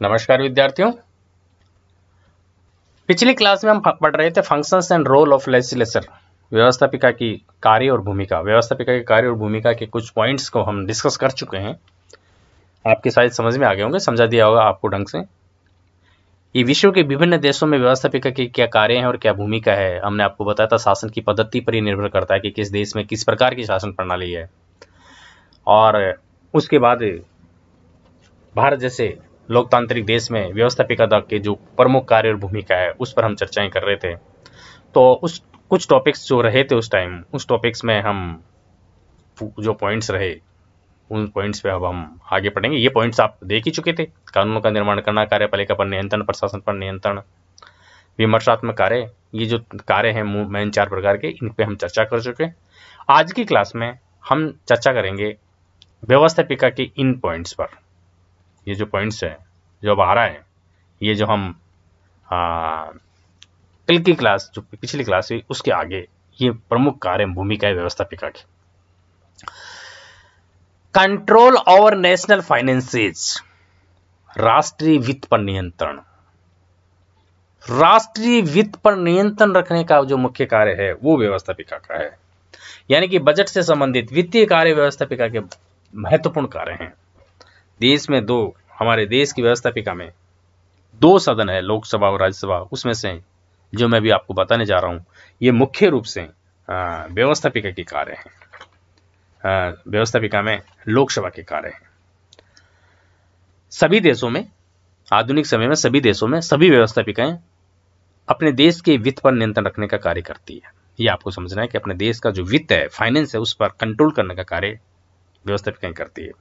नमस्कार विद्यार्थियों। पिछली क्लास में हम पढ़ रहे थे functions and role of legislature, व्यवस्थापिका की कार्य और भूमिका। व्यवस्थापिका की कार्य और भूमिका के कुछ पॉइंट्स को हम डिस्कस कर चुके हैं। आपके शायद समझ में आ गए होंगे, समझा दिया होगा आपको ढंग से। ये विश्व के विभिन्न देशों में व्यवस्थापिका के क्या कार्य हैं और क्या भूमिका है, हमने आपको बताया था। शासन की पद्धति पर ही निर्भर करता है कि किस देश में किस प्रकार की शासन प्रणाली है। और उसके बाद भारत जैसे लोकतांत्रिक देश में व्यवस्थापिका के जो प्रमुख कार्य और भूमिका है उस पर हम चर्चाएं कर रहे थे। तो उस कुछ टॉपिक्स जो रहे थे उस टाइम, उस टॉपिक्स में हम जो पॉइंट्स रहे उन पॉइंट्स पे अब हम आगे पढ़ेंगे। ये पॉइंट्स आप देख ही चुके थे। कानूनों का निर्माण करना, कार्यपालिका पर नियंत्रण, प्रशासन पर नियंत्रण, विमर्शात्मक कार्य, ये जो कार्य हैं मेन 4 प्रकार के, इन पे हम चर्चा कर चुके। आज की क्लास में हम चर्चा करेंगे व्यवस्थापिका के इन पॉइंट्स पर। ये जो पॉइंट्स है जो अब आ रहा है, ये जो हम कल की क्लास जो पिछली क्लास हुई उसके आगे, ये प्रमुख कार्य भूमिका है व्यवस्थापिका की। कंट्रोल ओवर नेशनल फाइनेंसेस, राष्ट्रीय वित्त पर नियंत्रण। राष्ट्रीय वित्त पर नियंत्रण रखने का जो मुख्य कार्य है वो व्यवस्थापिका का है। यानी कि बजट से संबंधित वित्तीय कार्य व्यवस्थापिका के महत्वपूर्ण कार्य हैं। देश में हमारे देश की व्यवस्थापिका में 2 सदन है, लोकसभा और राज्यसभा। उसमें से जो मैं भी आपको बताने जा रहा हूं, ये मुख्य रूप से व्यवस्थापिका के कार्य हैं। व्यवस्थापिका में लोकसभा के कार्य हैं। सभी देशों में, आधुनिक समय में सभी देशों में सभी व्यवस्थापिकाएं अपने देश के वित्त पर नियंत्रण रखने का कार्य करती है। ये आपको समझना है कि अपने देश का जो वित्त है, फाइनेंस है, उस पर कंट्रोल करने का कार्य व्यवस्थापिकाएं करती है।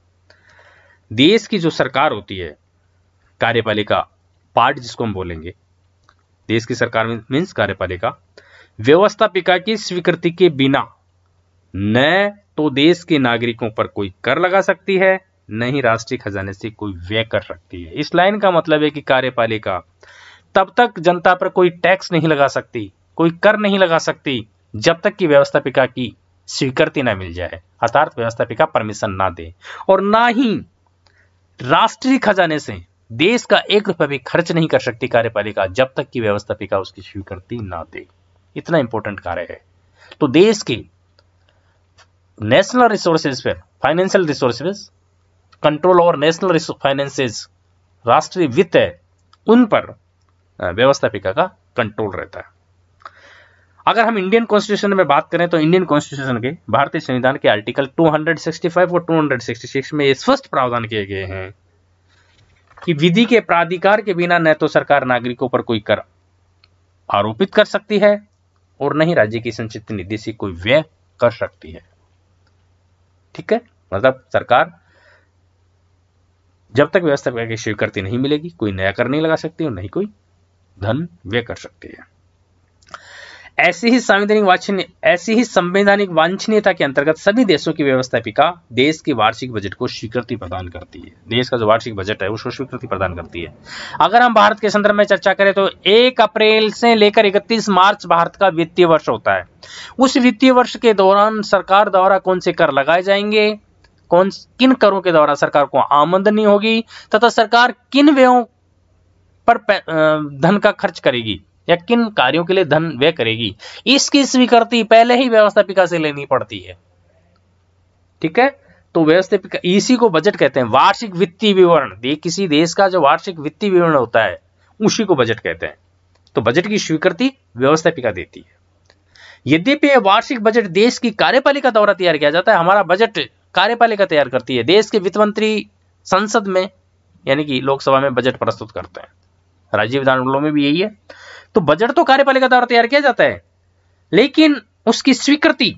देश की जो सरकार होती है, कार्यपालिका पार्ट जिसको हम बोलेंगे, देश की सरकार मीन्स कार्यपालिका, व्यवस्थापिका की स्वीकृति के बिना न तो देश के नागरिकों पर कोई कर लगा सकती है, न ही राष्ट्रीय खजाने से कोई व्यय कर सकती है। इस लाइन का मतलब है कि कार्यपालिका तब तक जनता पर कोई टैक्स नहीं लगा सकती, कोई कर नहीं लगा सकती, जब तक कि व्यवस्थापिका की स्वीकृति ना मिल जाए, अर्थात व्यवस्थापिका परमिशन ना दे। और ना ही राष्ट्रीय खजाने से देश का 1 रुपया भी खर्च नहीं कर सकती कार्यपालिका, जब तक कि व्यवस्थापिका उसकी स्वीकृति ना दे। इतना इंपॉर्टेंट कार्य है। तो देश के नेशनल रिसोर्सेज पर, financial resources, control over national finances, राष्ट्रीय वित्त है, उन पर व्यवस्थापिका का कंट्रोल रहता है। अगर हम इंडियन कॉन्स्टिट्यूशन में बात करें तो इंडियन कॉन्स्टिट्यूशन के, भारतीय संविधान के आर्टिकल 265 और 266 में स्पष्ट प्रावधान किए गए हैं कि विधि के प्राधिकार के बिना न तो सरकार नागरिकों पर कोई कर आरोपित कर सकती है और न ही राज्य की संचित निधि से कोई व्यय कर सकती है। ठीक है, मतलब सरकार जब तक व्यवस्थापिका की स्वीकृति नहीं मिलेगी, कोई नया कर नहीं लगा सकती और नहीं कोई धन व्यय कर सकती है। ऐसी ही संवैधानिक वांछनीयता के अंतर्गत सभी देशों की व्यवस्थापिका देश के वार्षिक बजट को स्वीकृति प्रदान करती है। देश का जो वार्षिक बजट है उसको स्वीकृति प्रदान करती है। अगर हम भारत के संदर्भ में चर्चा करें तो 1 अप्रैल से लेकर 31 मार्च भारत का वित्तीय वर्ष होता है। उस वित्तीय वर्ष के दौरान सरकार द्वारा कौन से कर लगाए जाएंगे, किन करों के द्वारा सरकार को आमदनी होगी, तथा सरकार किन व्ययों पर धन का खर्च करेगी या किन कार्यों के लिए धन व्यय करेगी, इसकी स्वीकृति पहले ही व्यवस्थापिका से लेनी पड़ती है। ठीक है, तो व्यवस्थापिका, इसी को बजट कहते हैं। वार्षिक वित्तीय विवरण, किसी देश का जो वार्षिक वित्तीय विवरण होता है उसी को बजट कहते हैं। तो बजट की स्वीकृति व्यवस्थापिका देती है। यद्यपि यह वार्षिक बजट देश की कार्यपालिका द्वारा तैयार किया जाता है। हमारा बजट कार्यपालिका तैयार करती है। देश के वित्त मंत्री संसद में यानी कि लोकसभा में बजट प्रस्तुत करते हैं। राज्य विधानमंडलों में भी यही है। तो बजट तो कार्यपालिका द्वारा तैयार किया जाता है, लेकिन उसकी स्वीकृति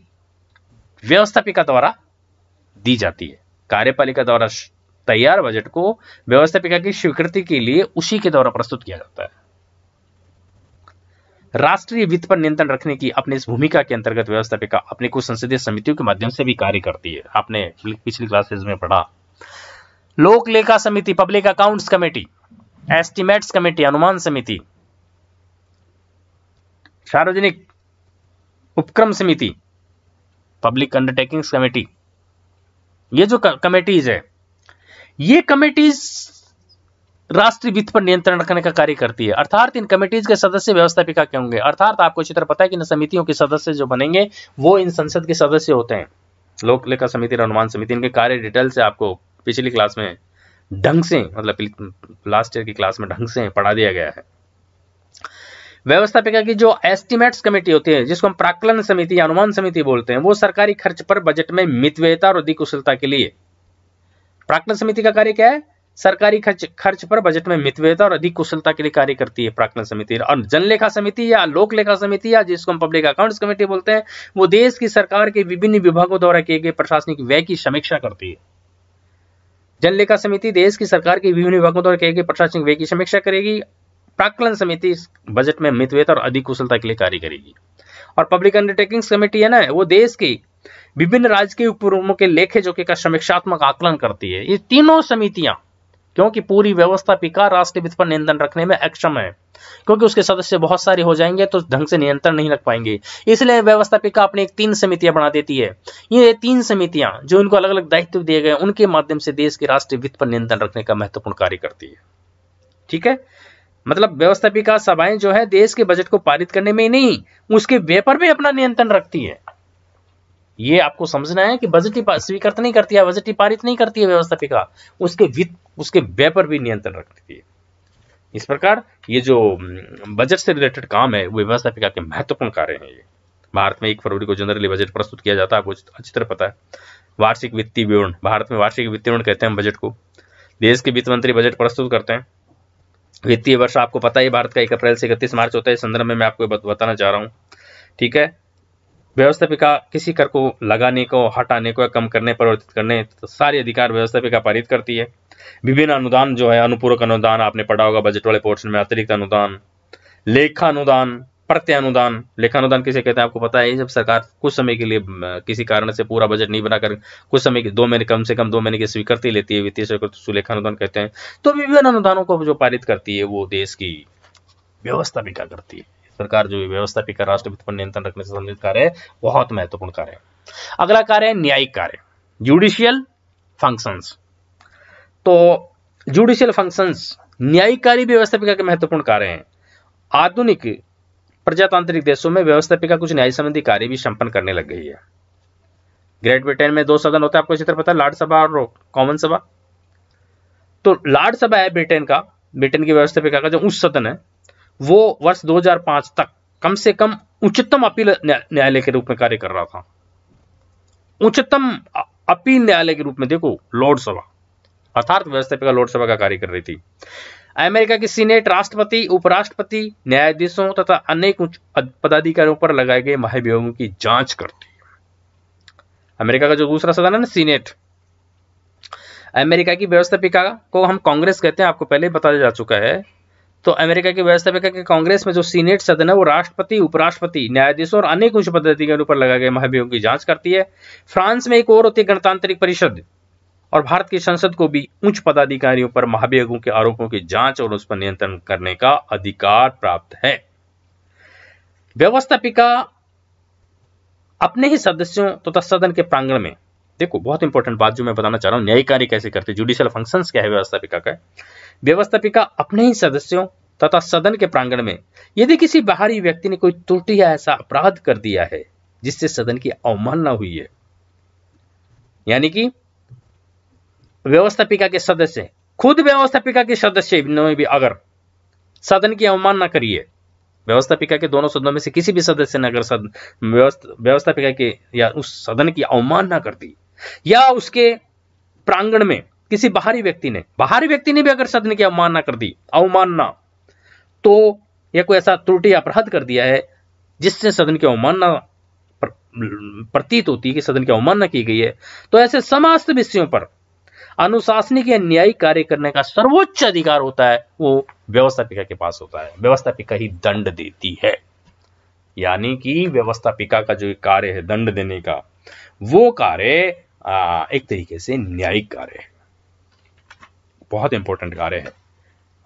व्यवस्थापिका द्वारा दी जाती है। कार्यपालिका द्वारा तैयार बजट को व्यवस्थापिका की स्वीकृति के लिए उसी के द्वारा प्रस्तुत किया जाता है। राष्ट्रीय वित्त पर नियंत्रण रखने की अपनी इस भूमिका के अंतर्गत व्यवस्थापिका अपने कुछ संसदीय समितियों के माध्यम से भी कार्य करती है। आपने पिछली क्लासेस में पढ़ा, लोक लेखा समिति, public accounts committee, estimates committee, अनुमान समिति, सार्वजनिक उपक्रम समिति, पब्लिक अंडरटेकिंग्स कमेटी, ये जो कमेटीज है, ये कमेटीज राष्ट्रीय वित्त पर नियंत्रण रखने का कार्य करती है। अर्थात इन कमेटीज के सदस्य व्यवस्थापिका के होंगे। अर्थात आपको अच्छी तरह पता है कि इन समितियों के सदस्य जो बनेंगे वो इन संसद के सदस्य होते हैं। लोक लेखा समिति, अनुमान समिति, इनके कार्य डिटेल से आपको पिछली क्लास में ढंग से, मतलब लास्ट ईयर की क्लास में ढंग से पढ़ा दिया गया है। व्यवस्थापिका की जो एस्टिमेट्स कमेटी होती है, जिसको हम प्राक्कलन समिति या अनुमान समिति बोलते हैं, वो सरकारी खर्च पर बजट में मितव्ययता और अधिक कुशलता के लिए, प्राक्कलन समिति का कार्य क्या है? सरकारी खर्च पर बजट में मितव्ययता और अधिक कुशलता के लिए कार्य करती है प्राक्कलन समिति। और जनलेखा समिति या लोक लेखा समिति या जिसको हम पब्लिक अकाउंट्स कमेटी बोलते हैं, वो देश की सरकार के विभिन्न विभागों द्वारा किए गए प्रशासनिक व्यय की समीक्षा करती है। जनलेखा समिति देश की सरकार के विभिन्न विभागों द्वारा किए गए प्रशासनिक व्यय की समीक्षा करेगी। प्राक्कलन समिति बजट में मितव्ययता और अधिक कुशलता के लिए कार्य करेगी। और पब्लिक अंडरटेकिंग्स कमेटी है ना, वो देश की विभिन्न राजकीय उपक्रमों के लेखे जोखे का समीक्षात्मक आकलन करती है। ये तीनों समितियां, क्योंकि पूरी व्यवस्थापिका राष्ट्रीय वित्त पर नियंत्रण रखने में अक्षम है, क्योंकि उसके सदस्य बहुत सारे हो जाएंगे तो ढंग से नियंत्रण नहीं रख पाएंगे, इसलिए व्यवस्थापिका अपने एक 3 समितियां बना देती है। ये 3 समितियां जो इनको अलग अलग दायित्व दिए गए, उनके माध्यम से देश के राष्ट्रीय वित्त पर नियंत्रण रखने का महत्वपूर्ण कार्य करती है। ठीक है, मतलब व्यवस्थापिका सभाएं जो है देश के बजट को पारित करने में ही नहीं, उसके व्यय पर भी अपना नियंत्रण रखती है। ये आपको समझना है कि बजट ही स्वीकृत नहीं करती है, बजट ही पारित नहीं करती है व्यवस्थापिका, उसके वित्त, उसके व्यय पर भी नियंत्रण रखती है। इस प्रकार ये जो बजट से रिलेटेड काम है वो व्यवस्थापिका के महत्वपूर्ण कार्य हैं। ये भारत में 1 फरवरी को जनरली बजट प्रस्तुत किया जाता है, आपको अच्छी तरह पता है। वार्षिक वित्तीय विवरण, भारत में वार्षिक वित्तीय विवरण कहते हैं बजट को। देश के वित्त मंत्री बजट प्रस्तुत करते हैं। वित्तीय वर्ष आपको पता है भारत का 1 अप्रैल से 31 मार्च होता है। इस संदर्भ में मैं आपको बताना चाह रहा हूँ। ठीक है, व्यवस्थापिका किसी कर को लगाने को, हटाने को या कम करने, परिवर्तित करने, तो सारे अधिकार व्यवस्थापिका पारित करती है। विभिन्न अनुदान जो है, अनुपूरक अनुदान आपने पढ़ा होगा बजट वाले पोर्शन में, अतिरिक्त अनुदान, लेखा अनुदान, प्रत्यय अनुदान। लेखा अनुदान किसे कहते हैं आपको पता है? जब सरकार कुछ समय के लिए किसी कारण से पूरा बजट नहीं बनाकर कुछ समय के 2 महीने, कम से कम 2 महीने की स्वीकृति लेती है, वित्तीय स्वीकृति, उसको लेखा अनुदान कहते हैं। तो विभिन्न अनुदानों को जो पारित करती है वो देश की व्यवस्थापिका करती है। सरकार जो व्यवस्थापिका राष्ट्रीय वित्त पर नियंत्रण रखने से संबंधित कार्य है, बहुत महत्वपूर्ण कार्य है। अगला कार्य है न्यायिक कार्य, जुडिशियल फंक्शंस। तो जुडिशियल फंक्शंस, न्यायिक कार्य व्यवस्थापिका के महत्वपूर्ण कार्य हैं। आधुनिक प्रजातांत्रिक देशों में व्यवस्थापिका कुछ न्याय संबंधी कार्य भी संपन्न करने लग गई है। ग्रेट ब्रिटेन में 2 सदन होता है, आपको इसी तरह पता है, लॉर्ड सभा और कॉमन सभा। तो लॉर्ड सभा है ब्रिटेन का, ब्रिटेन की व्यवस्थापिका का जो उच्च सदन है, वो वर्ष 2005 तक कम से कम उच्चतम अपील न्यायालय के रूप में कार्य कर रहा था। उच्चतम अपील न्यायालय के रूप में देखो लॉर्ड सभा, अर्थात व्यवस्थापिका लॉर्ड सभा का कार्य कर रही थी। अमेरिका की सीनेट राष्ट्रपति, उपराष्ट्रपति, न्यायाधीशों तथा अनेक उच्च पदाधिकारियों पर लगाए गए महाभियोगों की जांच करती है। अमेरिका का जो दूसरा सदन है ना, सीनेट, अमेरिका की व्यवस्थापिका को हम कांग्रेस कहते हैं, आपको पहले बताया जा चुका है। तो अमेरिका की व्यवस्थापिका के कांग्रेस में जो सीनेट सदन है वो राष्ट्रपति, उपराष्ट्रपति, न्यायाधीशों और अनेक उच्च पदाधिकारियों पर लगाए गए महाभियोगों की जांच करती है। फ्रांस में एक और होती है गणतांत्रिक परिषद, और भारत की संसद को भी उच्च पदाधिकारियों पर महाभियोगों के आरोपों की जांच और उस पर नियंत्रण करने का अधिकार प्राप्त है। व्यवस्थापिका अपने ही सदस्यों तथा सदन के प्रांगण में, देखो बहुत इंपॉर्टेंट बात जो मैं बताना चाह रहा हूं, न्यायिक कार्य कैसे करते, जुडिशियल फंक्शंस क्या है व्यवस्थापिका का। व्यवस्थापिका अपने ही सदस्यों तथा सदन के प्रांगण में यदि किसी बाहरी व्यक्ति ने कोई त्रुटि या ऐसा अपराध कर दिया है जिससे सदन की अवमानना हुई है, यानी कि व्यवस्थापिका के सदस्य, खुद व्यवस्थापिका के सदस्य भी अगर सदन की अवमानना करी है, व्यवस्थापिका के दोनों सदनों में से किसी भी सदस्य ने अगर व्यवस्थापिका के या उस सदन की अवमानना कर दी, या उसके प्रांगण में किसी बाहरी व्यक्ति ने भी अगर सदन की अवमानना कर दी, अवमानना, तो यह कोई ऐसा त्रुटि अपराध कर दिया है जिससे सदन की अवमानना प्रतीत होती है कि सदन की अवमानना की गई है, तो ऐसे समस्त विषयों पर अनुशासनिक या न्यायिक कार्य करने का सर्वोच्च अधिकार होता है, वो व्यवस्थापिका के पास होता है। व्यवस्थापिका ही दंड देती है, यानी कि व्यवस्थापिका का जो कार्य है दंड देने का, वो कार्य एक तरीके से न्यायिक कार्य है, बहुत इंपॉर्टेंट कार्य है।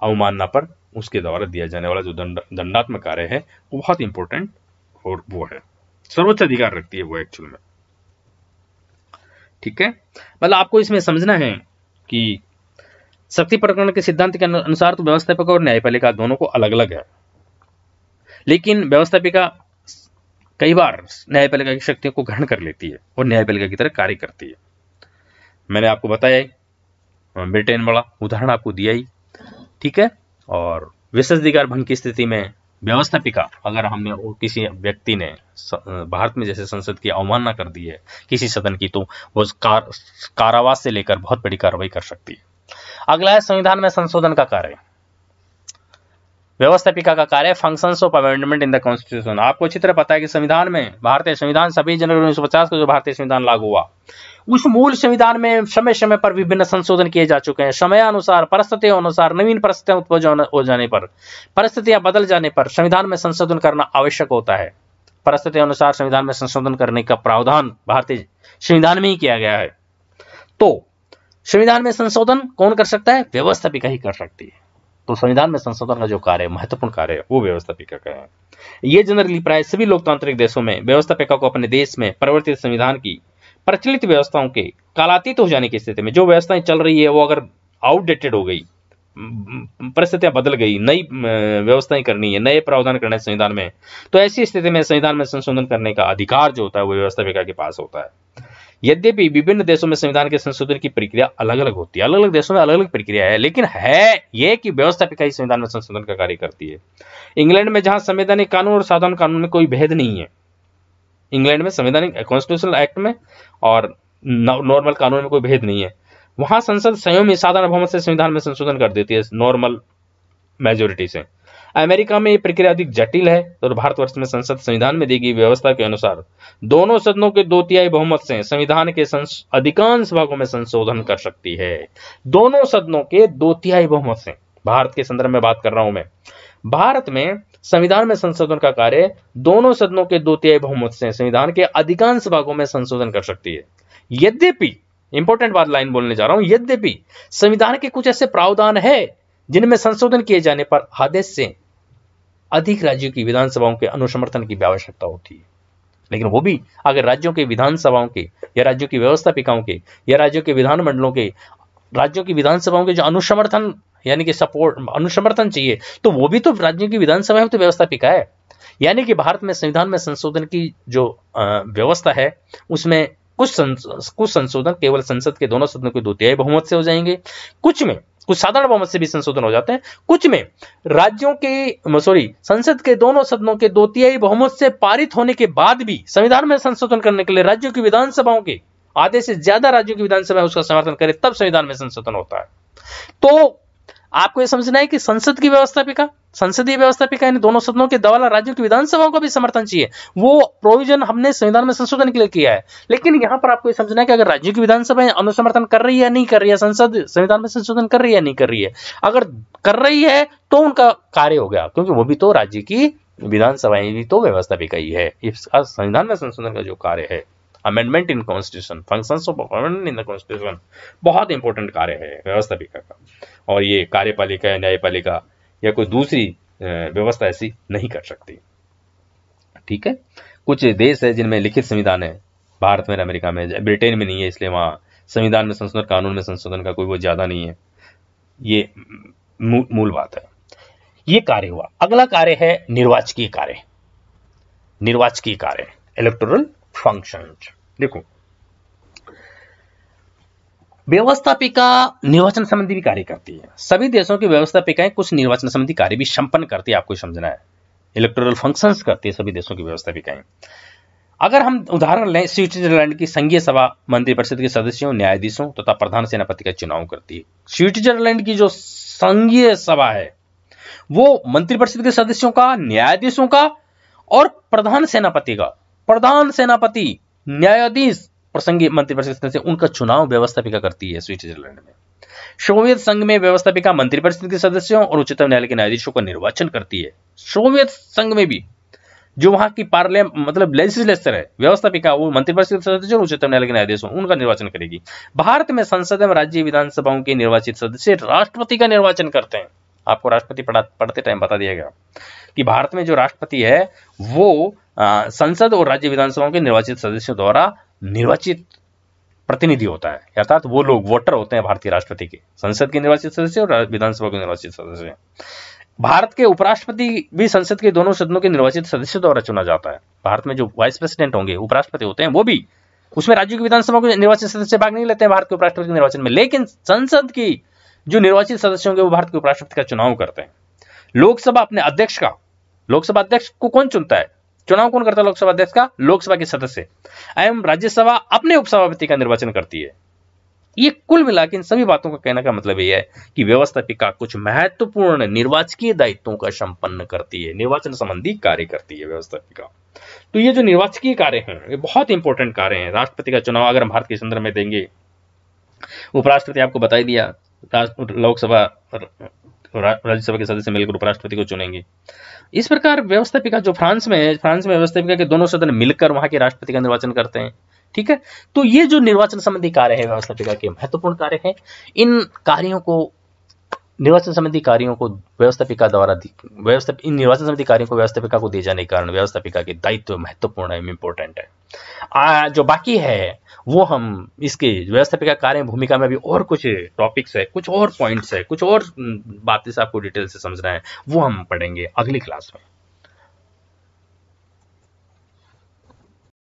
अवमानना पर उसके द्वारा दिया जाने वाला जो दंडात्मक कार्य है वो बहुत इंपॉर्टेंट और वो है, सर्वोच्च अधिकार रखती है वो एक्चुअल में। ठीक है, मतलब आपको इसमें समझना है कि शक्ति प्रकरण के सिद्धांत के अनुसार तो व्यवस्थापिका और न्यायपालिका दोनों को अलग अलग है, लेकिन व्यवस्थापिका कई बार न्यायपालिका की शक्तियों को ग्रहण कर लेती है और न्यायपालिका की तरह कार्य करती है। मैंने आपको बताया ही, ब्रिटेन वाला उदाहरण आपको दिया ही, ठीक है। और विशेषाधिकार भंग की स्थिति में व्यवस्थापिका, अगर हमने किसी व्यक्ति ने भारत में जैसे संसद की अवमानना कर दी है किसी सदन की, तो वो कारावास से लेकर बहुत बड़ी कार्रवाई कर सकती है। अगला है संविधान में संशोधन का कार्य। व्यवस्थापिका का कार्य functions of amendment in the constitution. आपको अच्छी तरह पता है कि संविधान में, भारतीय संविधान 26 जनवरी 1950 को जो भारतीय संविधान लागू हुआ, उस मूल संविधान में समय समय पर विभिन्न संशोधन किए जा चुके हैं। समय अनुसार, परिस्थितियों अनुसार, नवीन परिस्थितियां उत्पन्न हो जाने पर, परिस्थितियां बदल जाने पर संविधान में संशोधन करना आवश्यक होता है। परिस्थितियों अनुसार संविधान में संशोधन करने का प्रावधान भारतीय संविधान में ही किया गया है। तो संविधान में संशोधन कौन कर सकता है? व्यवस्थापिका ही कर सकती है। तो संविधान में संशोधन का जो कार्य, महत्वपूर्ण कार्य है, वो व्यवस्थापिका का है। ये जनरली प्राय सभी लोकतांत्रिक देशों में व्यवस्थापिका को अपने देश में परिवर्तित संविधान की प्रचलित व्यवस्थाओं के कालातीत हो जाने की स्थिति में, जो व्यवस्थाएं चल रही है वो अगर आउटडेटेड हो गई, परिस्थितियां बदल गई, नई व्यवस्थाएं करनी है, नए प्रावधान करने हैं संविधान में, तो ऐसी स्थिति में संविधान में संशोधन करने का अधिकार जो होता है वो व्यवस्थापिका के पास होता है। यद्यपि विभिन्न देशों में संविधान के संशोधन की प्रक्रिया अलग अलग होती है, अलग अलग देशों में अलग अलग प्रक्रिया है, लेकिन है ये कि व्यवस्थापिका ही संविधान में संशोधन का कार्य करती है। इंग्लैंड में जहां संवैधानिक कानून और साधारण कानून में कोई भेद नहीं है, इंग्लैंड में संवैधानिक कॉन्स्टिट्यूशनल एक्ट में और नॉर्मल कानून में कोई भेद नहीं है, वहां संसद स्वयं ही साधारण बहुमत से संविधान में संशोधन कर देती है, नॉर्मल मेजोरिटी से। अमेरिका में ये प्रक्रिया अधिक जटिल है, तो भारतवर्ष में संसद संविधान में दी गई व्यवस्था के अनुसार दोनों सदनों के 2/3 बहुमत से संविधान के अधिकांश भागों में संशोधन कर सकती है। दोनों सदनों के 2/3 बहुमत से, भारत के संदर्भ में बात कर रहा हूं मैं। भारत में संविधान में संशोधन का कार्य दोनों सदनों के 2/3 बहुमत से संविधान के अधिकांश भागों में संशोधन कर सकती है। यद्यपि, इंपॉर्टेंट बात लाइन बोलने जा रहा हूं, यद्यपि संविधान के कुछ ऐसे प्रावधान है जिनमें संशोधन किए जाने पर आधे से अधिक राज्यों की विधानसभाओं के अनुसमर्थन की आवश्यकता होती है, लेकिन वो भी अगर राज्यों के विधानसभाओं के या राज्यों की व्यवस्थापिकाओं के या राज्यों के विधानमंडलों के, राज्यों की विधानसभाओं के जो अनुसमर्थन यानी कि सपोर्ट, अनुसमर्थन चाहिए, तो वो भी तो राज्यों की विधानसभा में तो व्यवस्थापिका है। यानी कि भारत में संविधान में संशोधन की जो व्यवस्था है उसमें कुछ संशोधन केवल संसद के दोनों सदनों के 2/3 बहुमत से हो जाएंगे, कुछ साधारण बहुमत से भी संशोधन हो जाते हैं, कुछ में संसद के दोनों सदनों के 2/3 बहुमत से पारित होने के बाद भी संविधान में संशोधन करने के लिए राज्यों की विधानसभाओं के आधे से ज्यादा राज्यों की विधानसभा उसका समर्थन करे, तब संविधान में संशोधन होता है। तो आपको यह समझना है कि संसद की व्यवस्थापिका, संसदीय व्यवस्थापिका यानी दोनों सदनों के द्वारा राज्यों की विधानसभाओं का भी समर्थन चाहिए, वो प्रोविजन हमने संविधान में संशोधन के लिए किया है। लेकिन यहां पर आपको यह समझना है कि अगर राज्यों की विधानसभाएं अनुसमर्थन कर रही है या नहीं कर रही है, संसद संविधान में संशोधन कर रही है या नहीं कर रही है, अगर कर रही है तो उनका कार्य हो गया, क्योंकि वो भी तो राज्य की विधानसभाएं भी तो व्यवस्थापिका ही है। इसका संविधान में संशोधन का जो कार्य है, amendment in constitution, functions of amendment in the constitution, बहुत इंपॉर्टेंट कार्य है व्यवस्थापिका का, और ये कार्यपालिका या न्यायपालिका या कोई दूसरी व्यवस्था ऐसी नहीं कर सकती। ठीक है, कुछ देश है जिनमें लिखित संविधान है, भारत में, अमेरिका में, ब्रिटेन में नहीं है, इसलिए वहां संविधान में संशोधन, कानून में संशोधन का कोई वो ज्यादा नहीं है। ये मूल बात है। ये कार्य हुआ। अगला कार्य है निर्वाचकीय कार्य। निर्वाचकीय कार्य, इलेक्टोरल फंक्शंस। देखो, व्यवस्थापिका निर्वाचन संबंधी भी कार्य करती है। सभी देशों की व्यवस्थापिकाएं कुछ निर्वाचन संबंधी कार्य भी संपन्न करती है, आपको समझना है। इलेक्टोरल फंक्शंस करती है सभी देशों की व्यवस्थापिकाएं। अगर हम उदाहरण लें, स्विट्जरलैंड की संघीय सभा मंत्रिपरिषद के सदस्यों, न्यायाधीशों तथा प्रधान सेनापति का चुनाव करती है। स्विट्जरलैंड की जो संघीय सभा है वो मंत्रिपरिषद के सदस्यों का, न्यायाधीशों का और प्रधान सेनापति का, प्रधान सेनापति, न्यायाधीश, प्रसंगी मंत्रिपरिषद सदस्य, उनका चुनाव व्यवस्थापिका करती है स्विट्जरलैंड में। सोवियत संघ में व्यवस्थापिका मंत्रिपरिषद के सदस्यों और उच्चतम न्यायालय के न्यायाधीशों का निर्वाचन करती है। सोवियत संघ में भी जो वहां की पार्लियामेंट मतलब लेजिस्लेचर है, व्यवस्थापिका वो मंत्रिपरिषद के सदस्य और उच्चतम न्यायालय के न्यायाधीशों, उनका निर्वाचन करेगी। भारत में संसद एवं राज्य विधानसभाओं के निर्वाचित सदस्य राष्ट्रपति का निर्वाचन करते हैं। आपको राष्ट्रपति पढ़ते टाइम बता दिया गया कि भारत में जो राष्ट्रपति है वो संसद और राज्य विधानसभाओं के निर्वाचित सदस्यों द्वारा निर्वाचित प्रतिनिधि होता है, अर्थात वो लोग वोटर होते हैं भारतीय राष्ट्रपति के, संसद के निर्वाचित सदस्य और विधानसभा के निर्वाचित सदस्य। भारत के उपराष्ट्रपति भी संसद के दोनों सदनों के निर्वाचित सदस्यों द्वारा चुना जाता है। भारत में जो वाइस प्रेसिडेंट होंगे, उपराष्ट्रपति होते हैं, वो भी उसमें राज्यों की विधानसभा के निर्वाचित सदस्य भाग नहीं लेते हैं भारत के उपराष्ट्रपति के निर्वाचन में, लेकिन संसद की जो निर्वाचित सदस्य होंगे वो भारत के उपराष्ट्रपति का चुनाव करते हैं। लोकसभा अपने अध्यक्ष का, लोकसभा अध्यक्ष को कौन चुनता है, चुनाव कौन करता है लोकसभा अध्यक्ष का, लोकसभा के सदस्य, एवं राज्यसभा अपने उपसभापति का निर्वाचन करती है। ये कुल मिला के इन सभी बातों का कहने का मतलब ये है कि व्यवस्थापिका कुछ महत्वपूर्ण निर्वाचकीय दायित्वों का संपन्न करती है, निर्वाचन संबंधी कार्य करती है व्यवस्थापिका। तो ये जो निर्वाचकीय कार्य हैं ये बहुत इंपॉर्टेंट कार्य हैं। राष्ट्रपति का चुनाव अगर हम भारत के संदर्भ में देंगे, उपराष्ट्रपति आपको बता ही दिया, लोकसभा राज्यसभा के सदस्य मिलकर उपराष्ट्रपति को चुनेंगे। इस प्रकार व्यवस्थापिका जो फ्रांस में है, फ्रांस में व्यवस्थापिका के दोनों सदन मिलकर वहां के राष्ट्रपति का निर्वाचन करते हैं। ठीक है, तो ये जो निर्वाचन संबंधी कार्य है व्यवस्थापिका के महत्वपूर्ण कार्य है। इन कार्यों को, निर्वाचन संबंधी कार्यों को व्यवस्थापिका द्वारा इन निर्वाचन संबंधी कार्यों को व्यवस्थापिका को दिए जाने के कारण व्यवस्थापिका के दायित्व महत्वपूर्ण है, इंपॉर्टेंट है। जो बाकी है वो हम इसके व्यवस्थापिका कार्य भूमिका में भी और कुछ टॉपिक्स है, कुछ और पॉइंट्स है, कुछ और बातें से आपको डिटेल से समझना है, वो हम पढ़ेंगे अगली क्लास में।